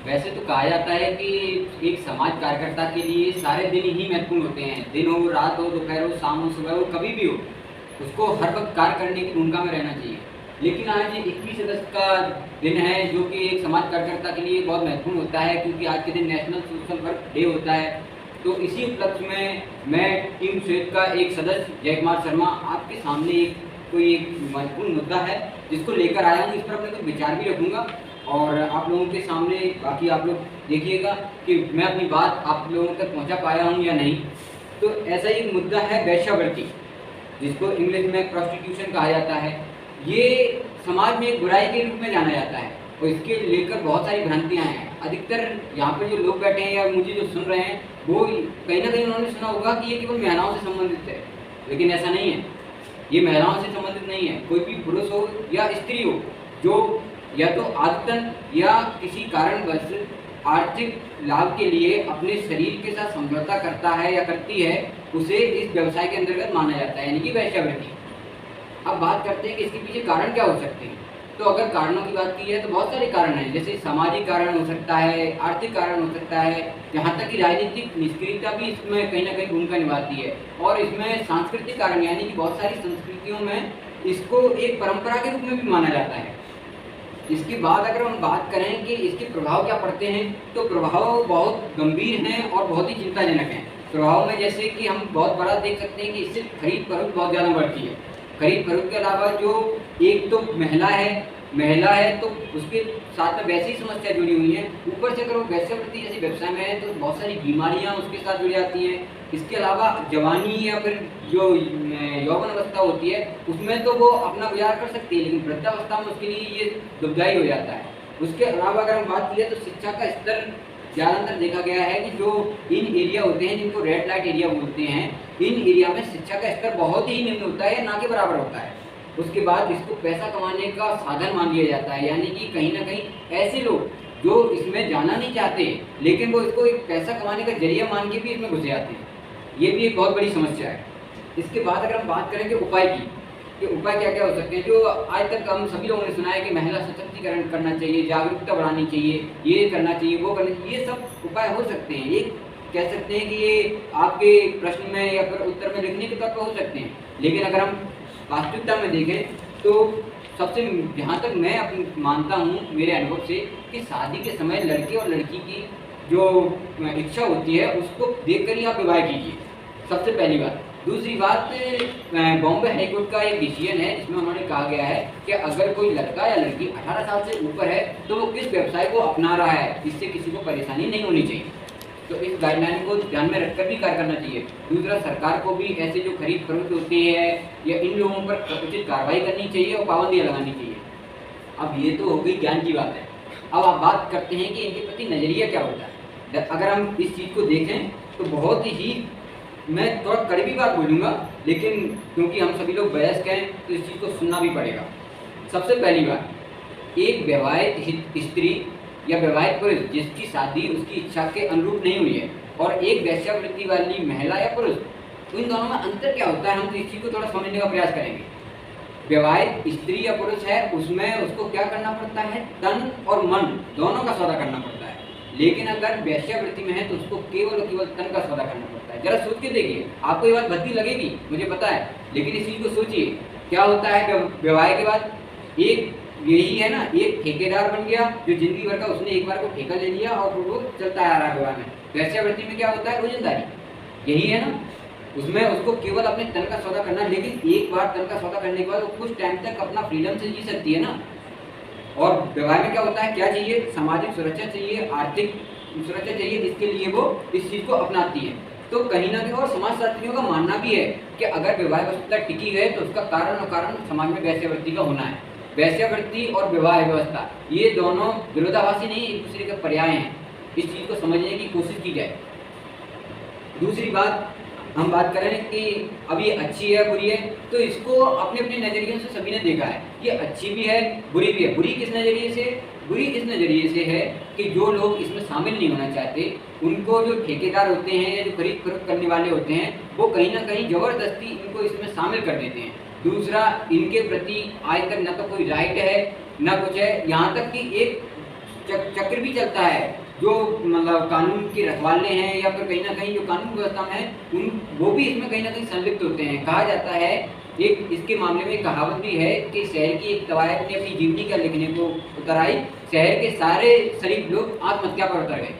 वैसे तो कहा जाता है कि एक समाज कार्यकर्ता के लिए सारे दिन ही महत्वपूर्ण होते हैं। दिन हो, रात हो, दोपहर हो, शाम हो, सुबह हो, कभी भी हो, उसको हर वक्त कार्य करने की भूमिका में रहना चाहिए। लेकिन आज 21 अगस्त का दिन है, जो कि एक समाज कार्यकर्ता के लिए बहुत महत्वपूर्ण होता है, क्योंकि आज के दिन नेशनल सोशल वर्क डे होता है। तो इसी उपलक्ष्य में मैं टीम श्वेत का एक सदस्य जय कुमार शर्मा आपके सामने एक महत्वपूर्ण मुद्दा है जिसको लेकर आया हूँ। इस पर अपने कुछ विचार भी रखूँगा और आप लोगों के सामने, बाकी आप लोग देखिएगा कि मैं अपनी बात आप लोगों तक पहुंचा पाया हूं या नहीं। तो ऐसा ही एक मुद्दा है वेश्यावृत्ति, जिसको इंग्लिश में प्रोस्टिट्यूशन कहा जाता है। ये समाज में एक बुराई के रूप में जाना जाता है और इसके लेकर बहुत सारी भ्रांतियां हैं। अधिकतर यहाँ पर जो लोग बैठे हैं या मुझे जो सुन रहे हैं, वो कहीं ना कहीं उन्होंने सुना होगा कि ये केवल महिलाओं से संबंधित है, लेकिन ऐसा नहीं है। ये महिलाओं से संबंधित नहीं है। कोई भी पुरुष हो या स्त्री हो जो या तो आदतन या किसी कारणवश आर्थिक लाभ के लिए अपने शरीर के साथ समझौता करता है या करती है, उसे इस व्यवसाय के अंतर्गत माना जाता है, यानी कि वेश्यावृत्ति। अब बात करते हैं कि इसके पीछे कारण क्या हो सकते हैं। तो अगर कारणों की बात की है तो बहुत सारे कारण हैं, जैसे सामाजिक कारण हो सकता है, आर्थिक कारण हो सकता है, यहाँ तक कि राजनीतिक निष्क्रियता भी इसमें कहीं ना कहीं भूमिका निभाती है। और इसमें सांस्कृतिक कारण, यानी कि बहुत सारी संस्कृतियों में इसको एक परंपरा के रूप में भी माना जाता है। इसके बाद अगर हम बात करें कि इसके प्रभाव क्या पड़ते हैं, तो प्रभाव बहुत गंभीर हैं और बहुत ही चिंताजनक हैं। प्रभाव में जैसे कि हम बहुत बड़ा देख सकते हैं कि इससे खरीद फरोख्त बहुत ज़्यादा बढ़ती है। खरीद फरोख्त के अलावा जो एक तो महिला है तो उसके साथ में वैसी समस्या जुड़ी हुई है, ऊपर से अगर वो वेश्यावृत्ति जैसे व्यवसाय में है तो बहुत सारी बीमारियां उसके साथ जुड़ जाती हैं। इसके अलावा जवानी या फिर जो यौवन अवस्था होती है उसमें तो वो अपना गुजारा कर सकती है, लेकिन वृद्धावस्था में उसके लिए ये दुखदायी हो जाता है। उसके अलावा अगर हम बात करें तो शिक्षा का स्तर ज़्यादातर देखा गया है कि जो इन एरिया होते हैं जिनको रेड लाइट एरिया बोलते हैं, इन एरिया में शिक्षा का स्तर बहुत ही निम्न होता है, ना के बराबर होता है। उसके बाद इसको पैसा कमाने का साधन मान लिया जाता है, यानी कि कहीं ना कहीं ऐसे लोग जो इसमें जाना नहीं चाहते लेकिन वो इसको एक पैसा कमाने का जरिया मान के भी इसमें घुस जाते हैं। ये भी एक बहुत बड़ी समस्या है। इसके बाद अगर हम बात करें कि उपाय की, कि उपाय क्या क्या हो सकते हैं, जो आज तक हम सभी लोगों ने सुना है कि महिला सशक्तिकरण करना चाहिए, जागरूकता बढ़ानी चाहिए, ये करना चाहिए, वो करना चाहिए, ये सब उपाय हो सकते हैं। एक कह सकते हैं कि ये आपके प्रश्न में या फिर उत्तर में लिखने के तौर पर हो सकते हैं, लेकिन अगर हम वास्तविकता में देखें तो सबसे, जहाँ तक मैं अपनी मानता हूँ मेरे अनुभव से, कि शादी के समय लड़के और लड़की की जो इच्छा होती है उसको देखकर ही आप विवाह कीजिए, सबसे पहली बात। दूसरी बात, बॉम्बे हाईकोर्ट का एक डिसीजन है जिसमें उन्होंने कहा गया है कि अगर कोई लड़का या लड़की 18 साल से ऊपर है तो वो किस व्यवसाय को अपना रहा है, इससे किसी को परेशानी नहीं होनी चाहिए। तो इस गाइडलाइन को ध्यान में रखकर भी कार्य करना चाहिए। दूसरा, सरकार को भी ऐसे जो खरीद फरोख्त होती है या इन लोगों पर उचित कार्रवाई करनी चाहिए और पाबंदियाँ लगानी चाहिए। अब ये तो हो गई ज्ञान की बात है। अब आप बात करते हैं कि इनके प्रति नज़रिया क्या होता है। अगर हम इस चीज़ को देखें तो बहुत ही, मैं थोड़ा कड़वी बात बोलूँगा, लेकिन क्योंकि हम सभी लोग वयस्क हैं तो इस चीज़ को सुनना भी पड़ेगा। सबसे पहली बात, एक विवाहित स्त्री या विवाहित पुरुष जिसकी शादी उसकी इच्छा के अनुरूप नहीं हुई है और एक वेश्यावृत्ति वाली महिला या पुरुष, तो इन दोनों में अंतर क्या होता है, हम तो इस चीज़ को थोड़ा समझने का प्रयास करेंगे। विवाहित स्त्री या पुरुष है, उसमें उसको क्या करना पड़ता है, तन और मन दोनों का सौदा करना पड़ता है। लेकिन अगर वेश्यावृत्ति में है तो उसको केवल और केवल तन का सौदा करना पड़ता है। जरा सोच के देखिए, आपको ये बात भद्दी लगेगी मुझे पता है, लेकिन इस चीज़ को सोचिए क्या होता है विवाह के बाद। एक यही है ना, एक ठेकेदार बन गया जो जिंदगी भर का, उसने एक बार को ठेका ले लिया और वो चलता आ रहा है विवाह में। वेश्यावृत्ति में क्या होता है, रोजंदारी, यही है ना। उसमें उसको केवल अपने तन का सौदा करना, लेकिन एक बार तन का सौदा करने के बाद वो कुछ टाइम तक अपना फ्रीडम से जी सकती है ना। और विवाह में क्या होता है, क्या चाहिए, सामाजिक सुरक्षा चाहिए, आर्थिक सुरक्षा चाहिए, इसके लिए वो इस चीज़ को अपनाती है। तो कहीं ना कहीं, और समाजशास्त्रियों का मानना भी है कि अगर विवाह व्यवस्था टिकी है तो उसका कारण समाज में वेश्यावृत्ति का होना है। वेश्यावृत्ति और विवाह व्यवस्था ये दोनों विरोधाभासी नहीं, एक दूसरे के पर्याय हैं। इस चीज़ को समझने की कोशिश की जाए। दूसरी बात, हम बात करें कि अब ये अच्छी है बुरी है, तो इसको अपने अपने नज़रियों से सभी ने देखा है, ये अच्छी भी है बुरी भी है। बुरी किस नज़रिए से, बुरी इस नज़रिए से है कि जो लोग इसमें शामिल नहीं होना चाहते, उनको जो ठेकेदार होते हैं या जो खरीद फरोख्त करने वाले होते हैं, वो कहीं ना कहीं ज़बरदस्ती इनको इसमें शामिल कर देते हैं। दूसरा, इनके प्रति आज तक न तो कोई राइट है न कुछ है, यहाँ तक कि एक चक्र भी चलता है, जो मतलब कानून के रखवाले हैं या फिर कहीं ना कहीं जो कानून व्यवस्था में है उन वो भी इसमें कहीं ना कहीं संलिप्त होते हैं। कहा जाता है, एक इसके मामले में कहावत भी है कि शहर की एक कवायद ने अपनी जीवनी का लिखने को उतर आई, शहर के सारे शरीफ लोग आत्महत्या पर उतर गए।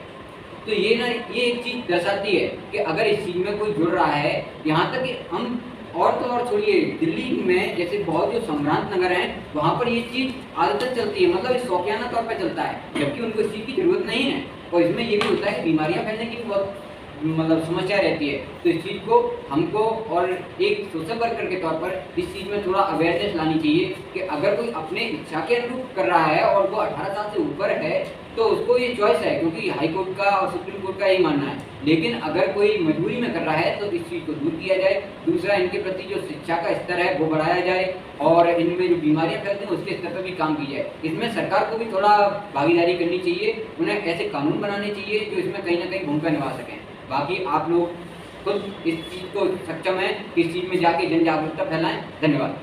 तो ये एक चीज़ दर्शाती है कि अगर इस चीज़ में कोई जुड़ रहा है, यहाँ तक कि हम और तो और छोड़िए, दिल्ली में जैसे बहुत जो सम्रांत नगर हैं वहाँ पर ये चीज़ आदतन चलती है, मतलब शौकियाना तौर पर चलता है, जबकि उनको इस चीज़ की ज़रूरत नहीं है। और इसमें ये भी होता है कि बीमारियाँ फैलने की भी बहुत मतलब समस्या रहती है। तो इस चीज़ को हमको और एक सोशल वर्कर के तौर पर इस चीज़ में थोड़ा अवेयरनेस लानी चाहिए कि अगर कोई अपने इच्छा के अनुरूप कर रहा है और वो 18 साल से ऊपर है तो उसको ये चॉइस है, क्योंकि हाई कोर्ट का और सुप्रीम कोर्ट का यही मानना है। लेकिन अगर कोई मजबूरी में कर रहा है तो इस चीज़ को दूर किया जाए। दूसरा, इनके प्रति जो शिक्षा का स्तर है वो बढ़ाया जाए और इनमें जो बीमारियां फैलती हैं उसके स्तर पर भी काम की जाए। इसमें सरकार को भी थोड़ा भागीदारी करनी चाहिए, उन्हें ऐसे कानून बनाने चाहिए जो इसमें कहीं ना कहीं भूमिका निभा सकें। बाकी आप लोग खुद इस चीज़ को सक्षम है कि इस चीज़ में जाके जन जागरूकता फैलाएं। धन्यवाद।